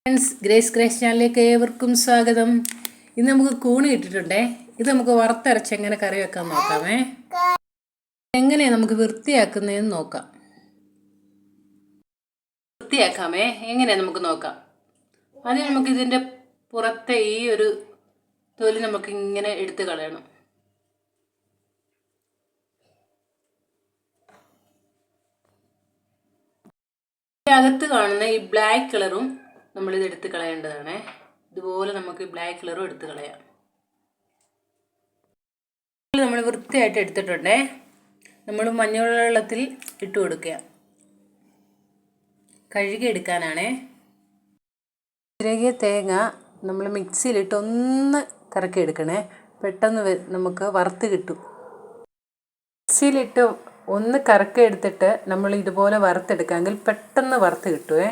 Friends, grace ചാനലിലേക്ക് ഏവർക്കും സ്വാഗതം. ഇന്ന് നമുക്ക് കൂണ് കിട്ടിയിട്ടുണ്ടേ. ഇത് നമുക്ക് വറുത്തരച്ച് എങ്ങനെ കറി വെക്കാൻ നോക്കാമേ. എങ്ങനെയാണ് നമുക്ക് വൃത്തിയാക്കുന്നതെന്ന് നോക്കാം. വൃത്തിയാക്കാമേ എങ്ങനെയാണ് നമുക്ക് നോക്കാം. ആദ്യം നമുക്ക് ഇതിൻ്റെ പുറത്തെ ഈ ഒരു തൊലി നമുക്ക് ഇങ്ങനെ എടുത്ത് കളയണം. അകത്ത് കാണുന്ന ഈ ബ്ലാക്ക് കളറും നമ്മളിത് എടുത്ത് കളയേണ്ടതാണ്. ഇതുപോലെ നമുക്ക് ബ്ലാക്ക് കളറും എടുത്ത് കളയാം. നമ്മൾ വൃത്തിയായിട്ട് എടുത്തിട്ടുണ്ടേ. നമ്മൾ മഞ്ഞൾ വെള്ളത്തിൽ ഇട്ട് കൊടുക്കുക. കഴുകി എടുക്കാനാണേ. ചിരകിയ തേങ്ങ നമ്മൾ മിക്സിയിലിട്ട് ഒന്ന് കറക്കി എടുക്കണേ. പെട്ടെന്ന് നമുക്ക് വറുത്ത് കിട്ടും. മിക്സിയിലിട്ട് ഒന്ന് കറക്കി എടുത്തിട്ട് നമ്മൾ ഇതുപോലെ വറുത്തെടുക്കാമെങ്കിൽ പെട്ടെന്ന് വറുത്ത് കിട്ടുമേ.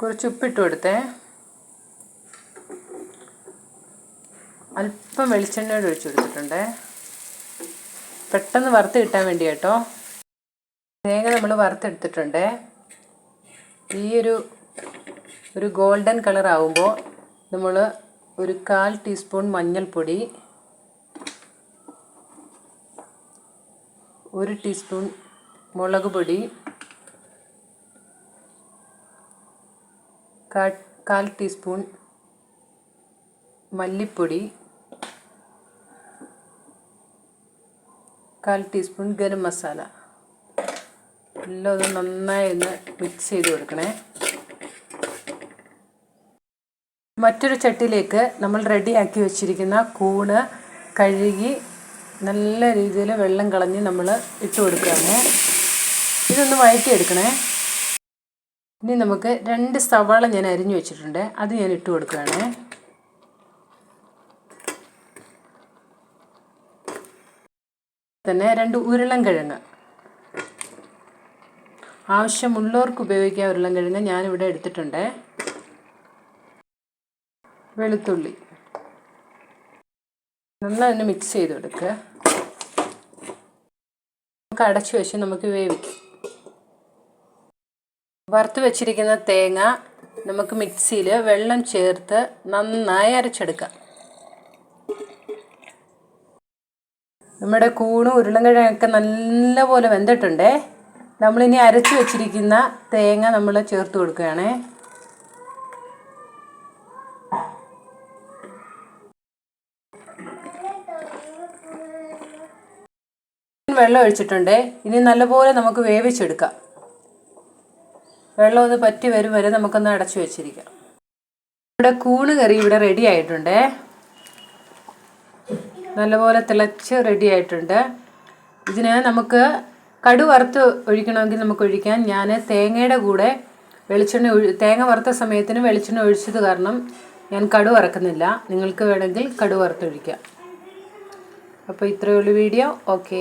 കുറച്ച് ഉപ്പിട്ട് കൊടുത്തേ. അല്പം വെളിച്ചെണ്ണയോട് ഒഴിച്ചു കൊടുത്തിട്ടുണ്ട്. പെട്ടെന്ന് വറുത്ത് കിട്ടാൻ വേണ്ടി കേട്ടോ. തേങ്ങ നമ്മൾ വറുത്തെടുത്തിട്ടുണ്ട്. ഈ ഒരു ഗോൾഡൻ കളർ ആവുമ്പോൾ നമ്മൾ ഒരു 1/4 ടീസ്പൂൺ മഞ്ഞൾപ്പൊടി, 1 ടീസ്പൂൺ മുളക് പൊടി, 1/4 ടീസ്പൂൺ മല്ലിപ്പൊടി, 1/4 ടീസ്പൂൺ ഗരം മസാല എല്ലാം ഒന്ന് നന്നായി ഒന്ന് മിക്സ് ചെയ്ത് കൊടുക്കണേ. മറ്റൊരു ചട്ടിയിലേക്ക് നമ്മൾ റെഡിയാക്കി വെച്ചിരിക്കുന്ന കൂണ് കഴുകി നല്ല രീതിയിൽ വെള്ളം കളഞ്ഞ് നമ്മൾ ഇട്ട് കൊടുക്കുകയാണ്. ഇതൊന്ന് വഴറ്റിയെടുക്കണേ. ഇനി നമുക്ക് 2 സവാള ഞാൻ അരിഞ്ഞു വെച്ചിട്ടുണ്ട്. അത് ഞാൻ ഇട്ട് കൊടുക്കുകയാണ്. തന്നെ 2 ഉരുളൻകിഴങ്ങ്, ആവശ്യമുള്ളവർക്ക് ഉപയോഗിക്കാൻ ഉരുളൻകിഴങ്ങ് ഞാനിവിടെ എടുത്തിട്ടുണ്ട്. വെളുത്തുള്ളി നന്നായി മിക്സ് ചെയ്ത് കൊടുക്കുക. നമുക്ക് അടച്ചു വെച്ച് നമുക്ക് വേവിക്കാം. വറുത്ത് വെച്ചിരിക്കുന്ന തേങ്ങ നമുക്ക് മിക്സിയിൽ വെള്ളം ചേർത്ത് നന്നായി അരച്ചെടുക്കാം. നമ്മുടെ കൂണും ഉരുളൻകിഴങ്ങൊക്കെ നല്ലപോലെ വെന്തിട്ടുണ്ടേ. നമ്മളിനി അരച്ച് വെച്ചിരിക്കുന്ന തേങ്ങ നമ്മൾ ചേർത്ത് കൊടുക്കുകയാണ്. വെള്ളം ഒഴിച്ചിട്ടുണ്ട്. ഇനി നല്ലപോലെ നമുക്ക് വേവിച്ചെടുക്കാം. വെള്ളം ഒന്ന് പറ്റി വരും വരെ നമുക്കൊന്ന് അടച്ചു വെച്ചിരിക്കാം. ഇവിടെ കൂണ് കറി ഇവിടെ റെഡി ആയിട്ടുണ്ട്. നല്ലപോലെ തിളച്ച് റെഡി ആയിട്ടുണ്ട്. ഇതിന് നമുക്ക് കടു വറുത്ത് ഒഴിക്കണമെങ്കിൽ നമുക്ക് ഒഴിക്കാം. ഞാൻ തേങ്ങയുടെ കൂടെ തേങ്ങ വറുത്ത സമയത്തിന് വെളിച്ചെണ്ണ ഒഴിച്ചത് കാരണം ഞാൻ കടു വറക്കുന്നില്ല. നിങ്ങൾക്ക് വേണമെങ്കിൽ കടു വറുത്തൊഴിക്കാം. അപ്പോൾ ഇത്രയേ ഉള്ളൂ വീഡിയോ. ഓക്കേ.